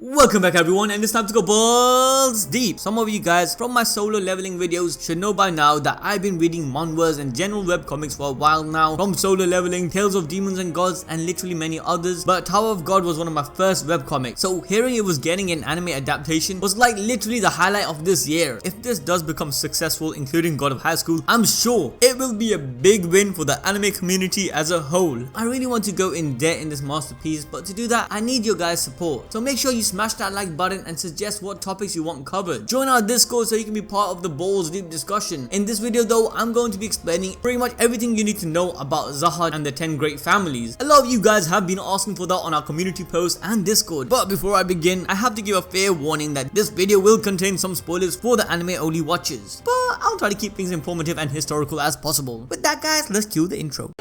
Welcome back everyone, and it's time to go balls deep. Some of you guys from my solo leveling videos should know by now that I've been reading manhwas and general webcomics for a while now, from Solo Leveling, Tales of Demons and Gods, and literally many others. But Tower of God was one of my first webcomics, so hearing it was getting an anime adaptation was like literally the highlight of this year. If this does become successful, including God of High School, I'm sure it will be a big win for the anime community as a whole. I really want to go in depth in this masterpiece, but to do that I need your guys' support, so make sure you smash that like button and suggest what topics you want covered. Join our Discord so you can be part of the balls deep discussion. In this video though, I'm going to be explaining pretty much everything you need to know about Zahard and the 10 great families. A lot of you guys have been asking for that on our community post and Discord. But before I begin, I have to give a fair warning that this video will contain some spoilers for the anime only watchers, but I'll try to keep things informative and historical as possible. With that guys, let's cue the intro.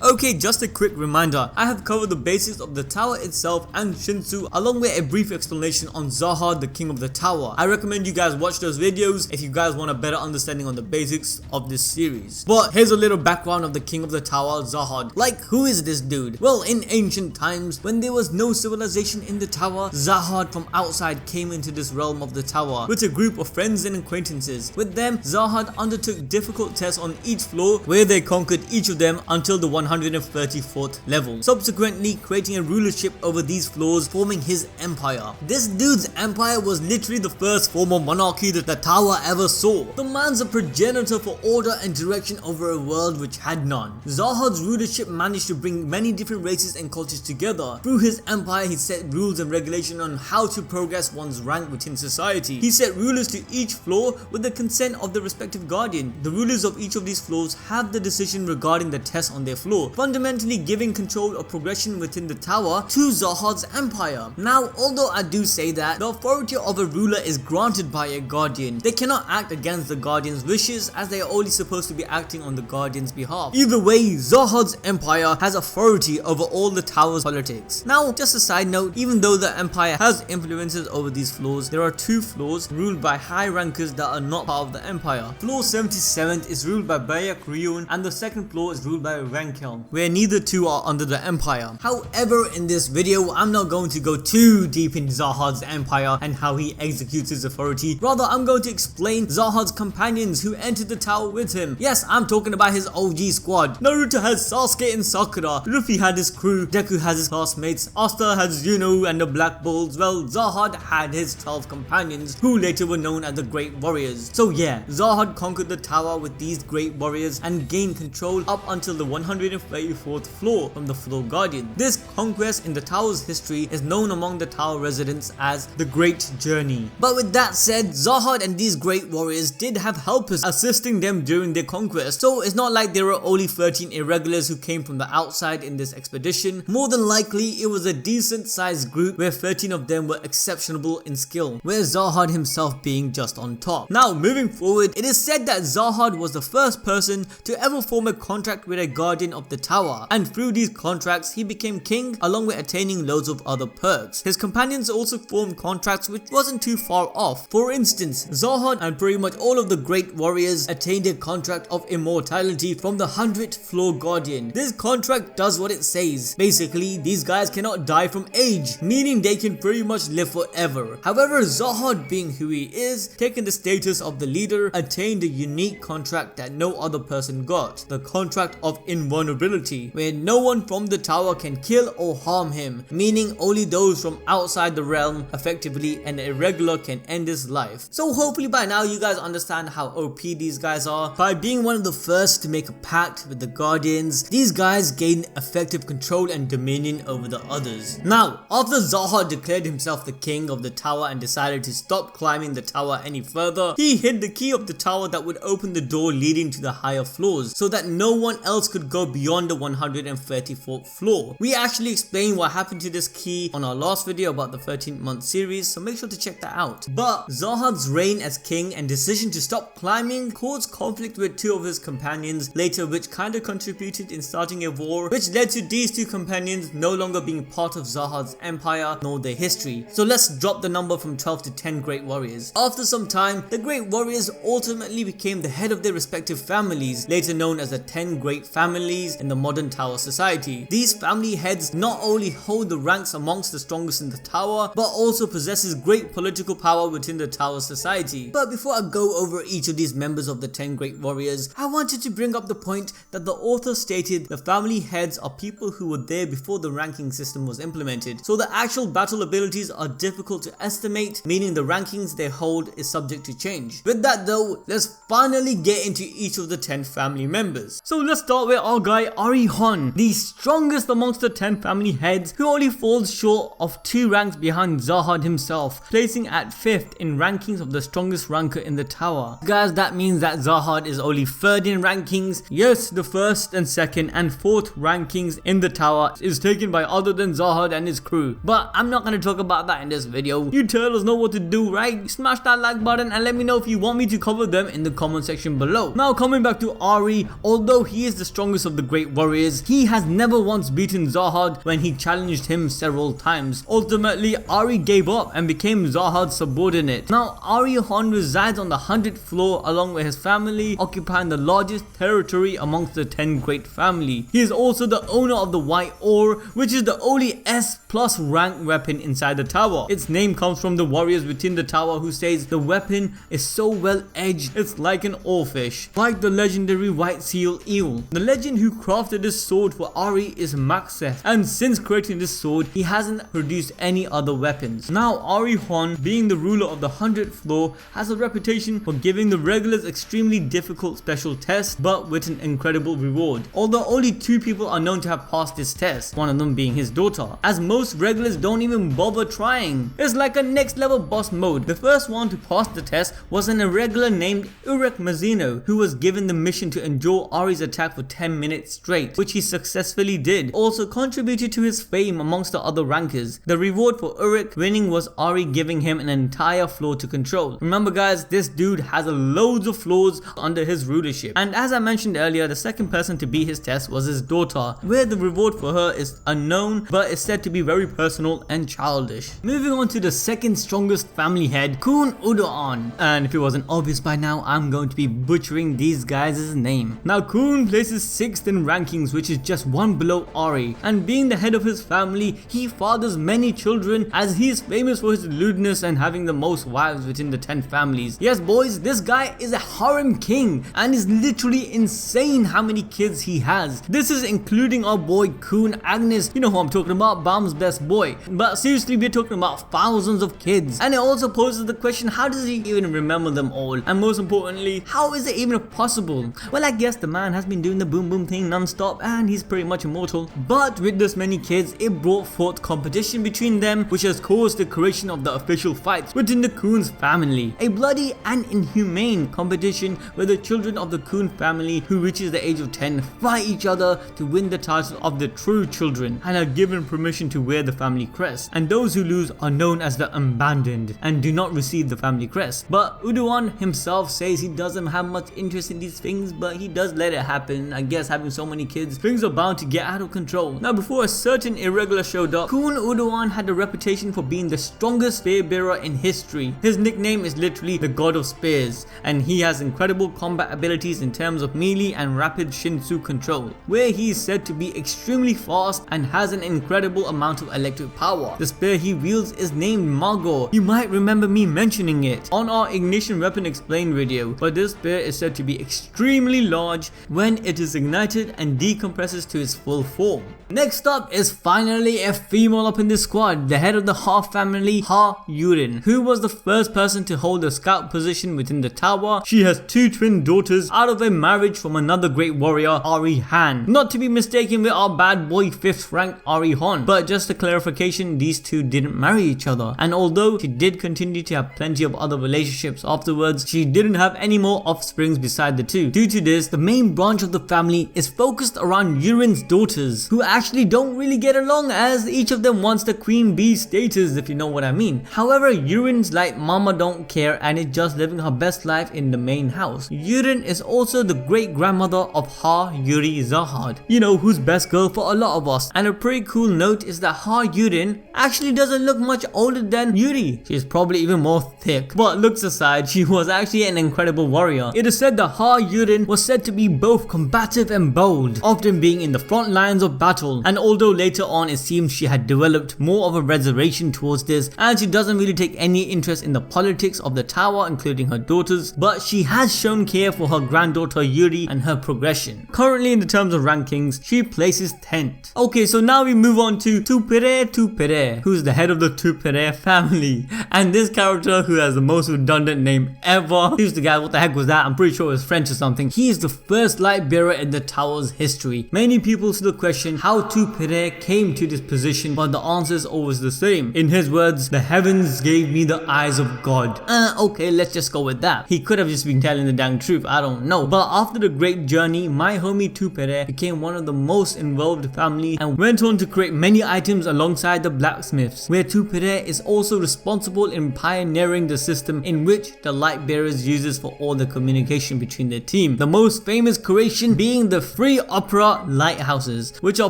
Okay, just a quick reminder, I have covered the basics of the tower itself and Shinsu, along with a brief explanation on Zahard, the king of the tower. I recommend you guys watch those videos if you guys want a better understanding on the basics of this series. But here's a little background of the king of the tower, Zahard. Like, who is this dude? Well, in ancient times, when there was no civilization in the tower, Zahard from outside came into this realm of the tower with a group of friends and acquaintances. With them, Zahard undertook difficult tests on each floor where they conquered each of them until the 134th level, subsequently creating a rulership over these floors, forming his empire. This dude's empire was literally the first form of monarchy that the tower ever saw. The man's a progenitor for order and direction over a world which had none. Zahard's rulership managed to bring many different races and cultures together. Through his empire, he set rules and regulations on how to progress one's rank within society. He set rulers to each floor with the consent of the respective guardian. The rulers of each of these floors have the decision regarding the tests on their floor, fundamentally giving control of progression within the tower to Zahard's empire. Now, although I do say that the authority of a ruler is granted by a guardian, they cannot act against the guardian's wishes, as they are only supposed to be acting on the guardian's behalf. Either way, Zahard's empire has authority over all the tower's politics. Now, just a side note, even though the empire has influences over these floors, there are two floors ruled by high rankers that are not part of the empire. Floor 77 is ruled by Bayak Ryun, and the second floor is ruled by Rankel, where neither two are under the empire. However, in this video, I'm not going to go too deep into Zahard's empire and how he executes his authority. Rather, I'm going to explain Zahard's companions who entered the tower with him. Yes, I'm talking about his OG squad. Naruto has Sasuke and Sakura, Luffy had his crew, Deku has his classmates, Asta has Yuno and the Black Bulls. Well, Zahard had his 12 companions, who later were known as the Great Warriors. So yeah, Zahard conquered the tower with these Great Warriors and gained control up until the 134th floor from the floor guardian. This conquest in the tower's history is known among the tower residents as the Great Journey. But with that said, Zahard and these great warriors did have helpers assisting them during their conquest, so it's not like there were only 13 irregulars who came from the outside in this expedition. More than likely, it was a decent sized group where 13 of them were exceptional in skill, where Zahard himself being just on top. Now, moving forward, it is said that Zahard was the first person to ever form a contract with a guardian of the tower, and through these contracts he became king along with attaining loads of other perks. His companions also formed contracts which wasn't too far off. For instance, Zahard and pretty much all of the great warriors attained a contract of immortality from the 100th floor guardian. This contract does what it says. Basically, these guys cannot die from age, meaning they can pretty much live forever. However, Zahard, being who he is, taking the status of the leader, attained a unique contract that no other person got, the contract of invulnerability, where no one from the tower can kill or harm him, meaning only those from outside the realm, effectively an irregular, can end his life. So hopefully by now you guys understand how OP these guys are. By being one of the first to make a pact with the guardians, these guys gain effective control and dominion over the others. Now, after Zahard declared himself the king of the tower and decided to stop climbing the tower any further, he hid the key of the tower that would open the door leading to the higher floors, so that no one else could go beyond on the 134th floor. We actually explained what happened to this key on our last video about the 13-month series, so make sure to check that out. But Zahard's reign as king and decision to stop climbing caused conflict with two of his companions later, which kinda contributed in starting a war, which led to these two companions no longer being part of Zahard's empire nor their history. So let's drop the number from 12 to 10 great warriors. After some time, the great warriors ultimately became the head of their respective families, later known as the 10 great families in the modern tower society. These family heads not only hold the ranks amongst the strongest in the tower, but also possesses great political power within the tower society. But before I go over each of these members of the 10 great warriors, I wanted to bring up the point that the author stated the family heads are people who were there before the ranking system was implemented, so the actual battle abilities are difficult to estimate, meaning the rankings they hold is subject to change. With that though, let's finally get into each of the 10 family members. So let's start with our guy Arihaan, the strongest amongst the 10 family heads, who only falls short of 2 ranks behind Zahard himself, placing at 5th in rankings of the strongest ranker in the tower. Guys, that means that Zahard is only 3rd in rankings. Yes, the 1st and 2nd and 4th rankings in the tower is taken by other than Zahard and his crew, but I'm not gonna talk about that in this video. You turtles know what to do, right? Smash that like button and let me know if you want me to cover them in the comment section below. Now coming back to Ari, although he is the strongest of the great warriors, he has never once beaten Zahard when he challenged him several times. Ultimately, Ari gave up and became Zahard's subordinate. Now Arihaan resides on the 100th floor along with his family, occupying the largest territory amongst the 10 great family. He is also the owner of the White Ore, which is the only S+ rank weapon inside the tower. Its name comes from the warriors within the tower who says the weapon is so well edged it's like an oarfish, like the legendary White Seal Eel. The legend who crafted this sword for Ari is Maxeth, and since creating this sword he hasn't produced any other weapons. Now Arihaan, being the ruler of the 100th floor, has a reputation for giving the regulars extremely difficult special tests, but with an incredible reward. Although only 2 people are known to have passed this test, one of them being his daughter, as most regulars don't even bother trying. It's like a next level boss mode. The first one to pass the test was an irregular named Urek Mazino, who was given the mission to endure Ari's attack for 10 minutes straight, which he successfully did, also contributed to his fame amongst the other rankers. The reward for Urek winning was Ari giving him an entire floor to control. Remember guys, this dude has loads of floors under his rulership. And as I mentioned earlier, the second person to beat his test was his daughter, where the reward for her is unknown, but is said to be very personal and childish. Moving on to the second strongest family head, Khun Udoan. And if it wasn't obvious by now, I'm going to be butchering these guys' name. Now Khun places 6th in rankings, which is just 1 below Ari, and being the head of his family, he fathers many children as he is famous for his lewdness and having the most wives within the 10 families. Yes boys, this guy is a harem king and is literally insane how many kids he has. This is including our boy Khun Agnes, you know who I'm talking about, Bam's best boy. But seriously, we're talking about thousands of kids, and it also poses the question, how does he even remember them all? And most importantly, how is it even possible? Well, I guess the man has been doing the boom boom thing non-stop and he's pretty much immortal. But with this many kids, it brought forth competition between them, which has caused the creation of the official fights within the Khun's family. A bloody and inhumane competition where the children of the Khun family who reaches the age of 10 fight each other to win the title of the true children and are given permission to wear the family crest. And those who lose are known as the abandoned and do not receive the family crest. But Udoan himself says he doesn't have much interest in these things, but he does let it happen. I guess having so many kids, things are bound to get out of control. Now before a certain irregular showed up, Khun Udoan had a reputation for being the strongest spear bearer in history. His nickname is literally the god of spears, and he has incredible combat abilities in terms of melee and rapid Shinsu control, where he is said to be extremely fast and has an incredible amount of electric power. The spear he wields is named Magor. You might remember me mentioning it on our Ignition Weapon Explained video, but this spear is said to be extremely large when it is ignited and decompresses to its full form. Next up is finally a female up in this squad, the head of the Ha family, Haurine, who was the first person to hold a scout position within the tower. She has 2 twin daughters out of a marriage from another great warrior, Arihaan. Not to be mistaken with our bad boy 5th rank Arihaan, but just a clarification, these two didn't marry each other. And although she did continue to have plenty of other relationships afterwards, she didn't have any more offsprings beside the 2. Due to this, the main branch of the family is focused focused around Haurine's daughters, who actually don't really get along as each of them wants the queen bee status, if you know what I mean. However, Haurine's like mama don't care and is just living her best life in the main house. Haurine is also the great grandmother of Zahard, you know, who's best girl for a lot of us. And a pretty cool note is that Haurine actually doesn't look much older than Yuri. She's probably even more thick. But looks aside, she was actually an incredible warrior. It is said that Haurine was said to be both combative and bold, often being in the front lines of battle. And although later on it seems she had developed more of a reservation towards this, and she doesn't really take any interest in the politics of the tower, including her daughters, but she has shown care for her granddaughter Yuri and her progression. Currently in the terms of rankings, she places 10th. Okay, so now we move on to Tupere, who's the head of the Tupere family. And this character, who has the most redundant name ever, who's the guy, what the heck was that? I'm pretty sure it was French or something. He is the first light bearer in the tower's history. Many people still question how Tupere came to this position, but the answer is always the same. In his words, the heavens gave me the eyes of God. Okay, let's just go with that. He could have just been telling the dang truth, I don't know. But after the great journey, my homie Tupere became one of the most involved families and went on to create many items alongside the blacksmiths, where Tupere is also responsible in pioneering the system in which the light bearers uses for all the communication between their team. The most famous creation being the free opera lighthouses, which are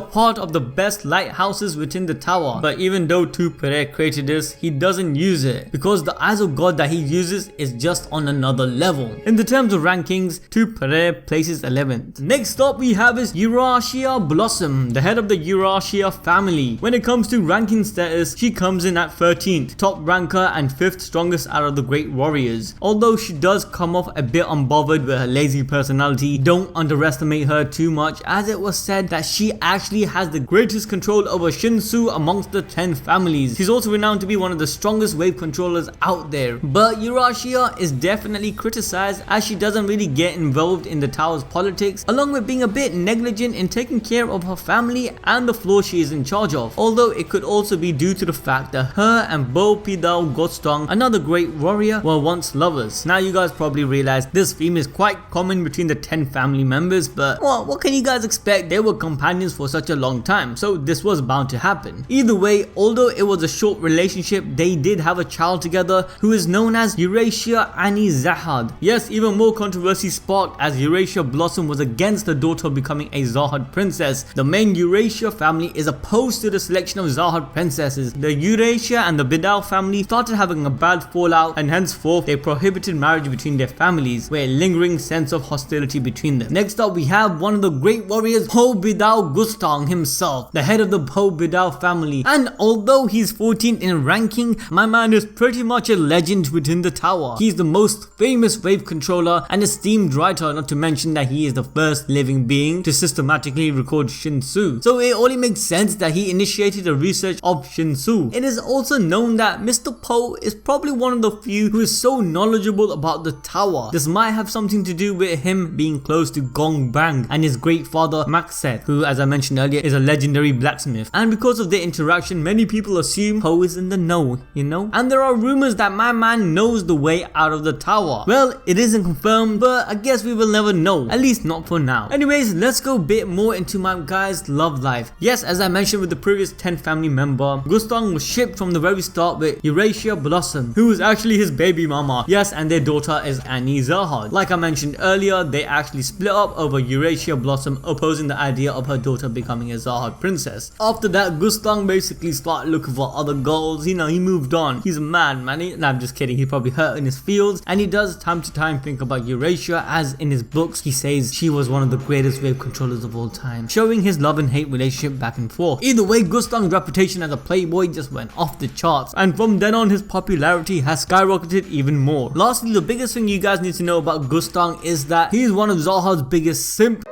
part of the best lighthouses within the tower. But even though Tupere created this, he doesn't use it because the eyes of God that he uses is just on another level. In the terms of rankings, Tupere places 11th. Next up we have is Eurasia Blossom, the head of the Eurasia family. When it comes to ranking status, she comes in at 13th, top ranker and 5th strongest out of the great warriors. Although she does come off a bit unbothered with her lazy personality, don't underestimate her too much, as it was said that she actually has the greatest control over Shinsu amongst the 10 families. She's also renowned to be one of the strongest wave controllers out there. But Eurasia is definitely criticized as she doesn't really get involved in the tower's politics, along with being a bit negligent in taking care of her family and the floor she is in charge of. Although it could also be due to the fact that her and Bo Pidao Gotstong, another great warrior, were once lovers. Now you guys probably realize this theme is quite common between the 10 family members, but well, what can you guys expect? They were companions for such a long time, so this was bound to happen. Either way, although it was a short relationship, they did have a child together who is known as Eurasia Annie Zahard. Yes, even more controversy sparked as Eurasia Blossom was against the daughter becoming a Zahard princess. The main Eurasia family is opposed to the selection of Zahard princesses. The Eurasia and the Bidao family started having a bad fallout, and henceforth they prohibited marriage between their families, with a lingering sense of hostility between them. Next up we have one of the great warriors, Po Bidao Gustang himself, the head of the Po Bidao family. And although he's 14th in ranking, my man is pretty much a legend within the tower. He's the most famous wave controller and esteemed writer, not to mention that he is the first living being to systematically record Shinsu. So it only makes sense that he initiated the research of Shinsu. It is also known that Mr. Po is probably one of the few who is so knowledgeable about the tower. This might have something to do with him being close to Gong Bang and his great father Maxet, who, as I mentioned earlier, is a legendary blacksmith. And because of their interaction, many people assume Po is in the know, you know? And there are rumors that my man knows the way out of the tower. Well, it isn't confirmed, but I guess we will never know, at least not for now. Anyways, let's go a bit more into my guy's love life. Yes, as I mentioned with the previous 10 family member, Gustang was shipped from the very start with Eurasia Blossom, who is actually his baby mama. Yes, and their daughter is Annie Zahard. Like I mentioned earlier, they actually split up over Eurasia Blossom opposing the idea of her daughter becoming a Zahard princess. After that, Gustang basically started looking for other girls. You know, he moved on. He's a man, man. Nah, I'm just kidding. He probably hurt in his feels, and he does time to time think about Eurasia, as in his books he says she was one of the greatest wave controllers of all time, showing his love and hate relationship back and forth. Either way, Gustang's reputation as a playboy just went off the charts, and from then on his popularity has skyrocketed even more. Lastly, the biggest thing you guys need to know about Gustang is that he's one of Zahard's biggest simp.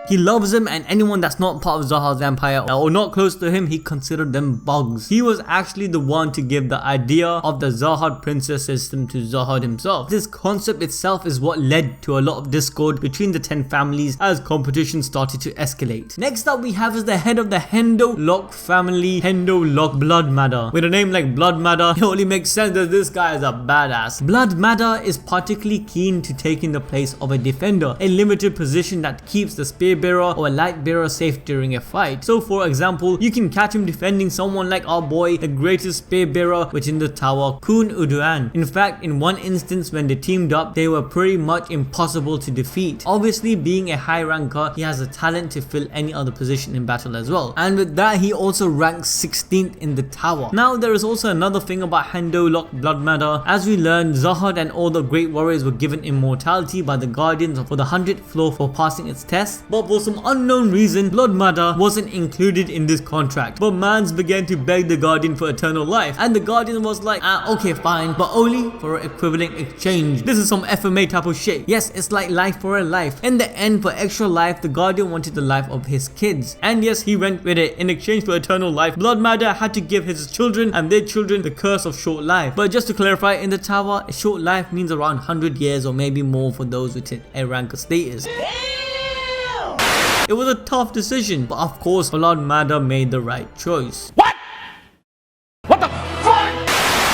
He loves him, and anyone that's not part of Zahard's empire or not close to him, he considered them bugs. He was actually the one to give the idea of the Zahard princess system to Zahard himself. This concept itself is what led to a lot of discord between the 10 families as competition started to escalate. Next up we have is the head of the Hendo Lock family, Hendo Lock Bloodmother. With a name like Bloodmother, it only makes sense that this guy is a badass. Bloodmother is particularly keen to taking the place of a defender, a limited position that keeps the spear bearer or a light bearer safe during a fight. So for example, you can catch him defending someone like our boy, the greatest spear bearer within the tower, Kun Uduan. In fact, in one instance when they teamed up, they were pretty much impossible to defeat. Obviously, being a high ranker, he has a talent to fill any other position in battle as well. And with that, he also ranks 16th in the tower. Now there is also another thing about Hendo Lock Bloodmother. As we learned, Zahard and all the great warriors were given immortality by the guardians for the 100th floor for passing its test, but for some unknown reason, Bloodmother wasn't included in this contract. But Mans began to beg the guardian for eternal life, and the guardian was like, okay fine, but only for an equivalent exchange. This is some FMA type of shit. Yes, it's like life for a life. In the end, for extra life, the guardian wanted the life of his kids, and yes, he went with it. In exchange for eternal life, Bloodmother had to give his children and their children the curse of short life. But just to clarify, in the tower, a short life means around 100 years or maybe more for those with a rank of status. It was a tough decision, but of course Bloodmother made the right choice. What the fuck?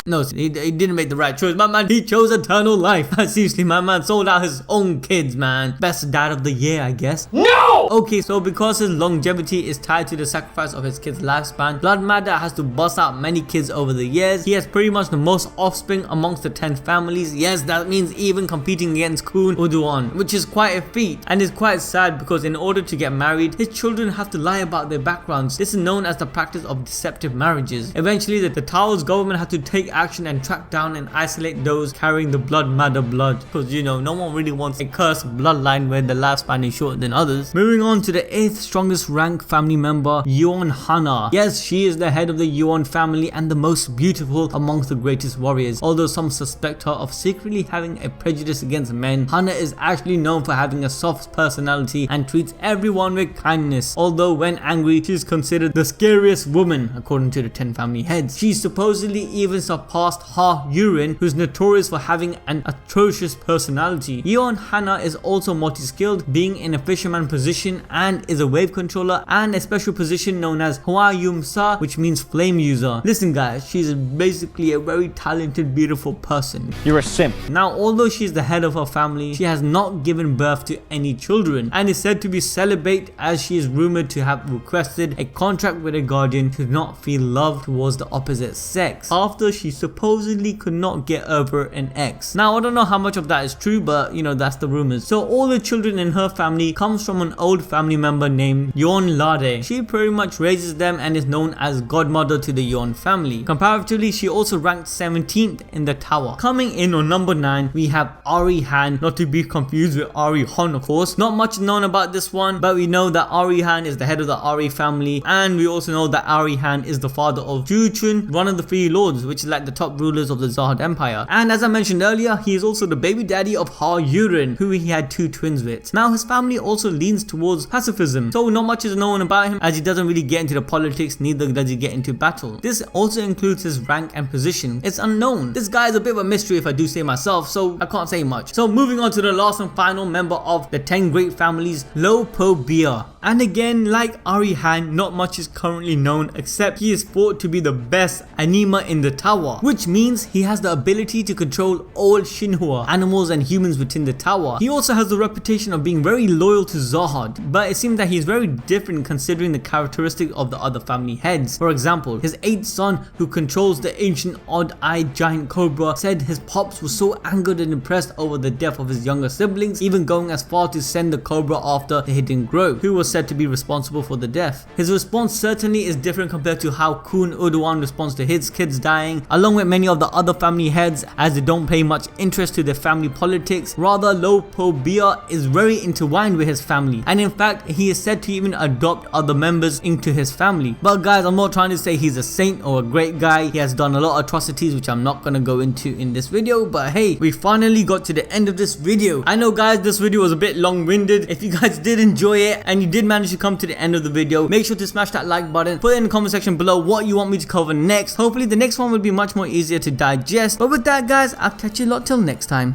No, he didn't make the right choice. My man, he chose eternal life. Seriously, my man sold out his own kids, man. Best dad of the year, I guess. No! Okay, so because his longevity is tied to the sacrifice of his kids' lifespan, Bloodmother has to bust out many kids over the years. He has pretty much the most offspring amongst the 10 families. Yes, that means even competing against Kun Uduan, which is quite a feat. And it's quite sad because in order to get married, his children have to lie about their backgrounds. This is known as the practice of deceptive marriages. Eventually, the tower's government had to take action and track down and isolate those carrying the Bloodmother blood, because you know, no one really wants a cursed bloodline where the lifespan is shorter than others. Moving on to the 8th strongest rank family member, Yeon Hana. Yes, she is the head of the Yeon family and the most beautiful amongst the greatest warriors. Although some suspect her of secretly having a prejudice against men, Hana is actually known for having a soft personality and treats everyone with kindness. Although when angry, she is considered the scariest woman according to the 10 family heads. She supposedly even surpassed Haurine, who's notorious for having an atrocious personality. Yeon Hana is also multi-skilled, being in a fisherman position and is a wave controller and a special position known as Hwa Yumsa, which means flame user. Listen guys, she's basically a very talented, beautiful person. You're a simp. Now, although she's the head of her family, she has not given birth to any children and is said to be celibate, as she is rumored to have requested a contract with a guardian to not feel love towards the opposite sex after she supposedly could not get over an ex. Now, I don't know how much of that is true, but you know, that's the rumors. So all the children in her family comes from an old family member named Yeon Lade. She pretty much raises them and is known as godmother to the Yeon family. Comparatively, she also ranked 17th in the tower. Coming in on number 9, we have Arihaan, not to be confused with Arihaan, of course. Not much known about this one, but we know that Arihaan is the head of the Ari family, and we also know that Arihaan is the father of Juchun, one of the 3 lords, which is like the top rulers of the Zahard empire. And as I mentioned earlier, he is also the baby daddy of Haurine, who he had 2 twins with. Now, his family also leans towards pacifism, so not much is known about him, as he doesn't really get into the politics, neither does he get into battle. This also includes his rank and position. It's unknown. This guy is a bit of a mystery if I do say myself, so I can't say much. So moving on to the last and final member of the 10 great families, Lopobia. And again, like Arihaan, not much is currently known except he is thought to be the best anima in the tower, which means he has the ability to control all Shinhua, animals and humans within the tower. He also has the reputation of being very loyal to Zahard, but it seems that he's very different considering the characteristic of the other family heads. For example, his 8th son, who controls the ancient odd-eyed giant cobra, said his pops was so angered and impressed over the death of his younger siblings, even going as far to send the cobra after the hidden grove, who was said to be responsible for the death. His response certainly is different compared to how Kun Uduan responds to his kids dying, along with many of the other family heads, as they don't pay much interest to their family politics. Rather, Lopobia is very intertwined with his family, and in fact he is said to even adopt other members into his family. But guys, I'm not trying to say he's a saint or a great guy. He has done a lot of atrocities which I'm not gonna go into in this video, but hey, we finally got to the end of this video. I know guys, this video was a bit long-winded. If you guys did enjoy it and you did manage to come to the end of the video, make sure to smash that like button. Put it in the comment section below what you want me to cover next. Hopefully the next one will be much more easier to digest. But with that guys, I'll catch you a lot till next time.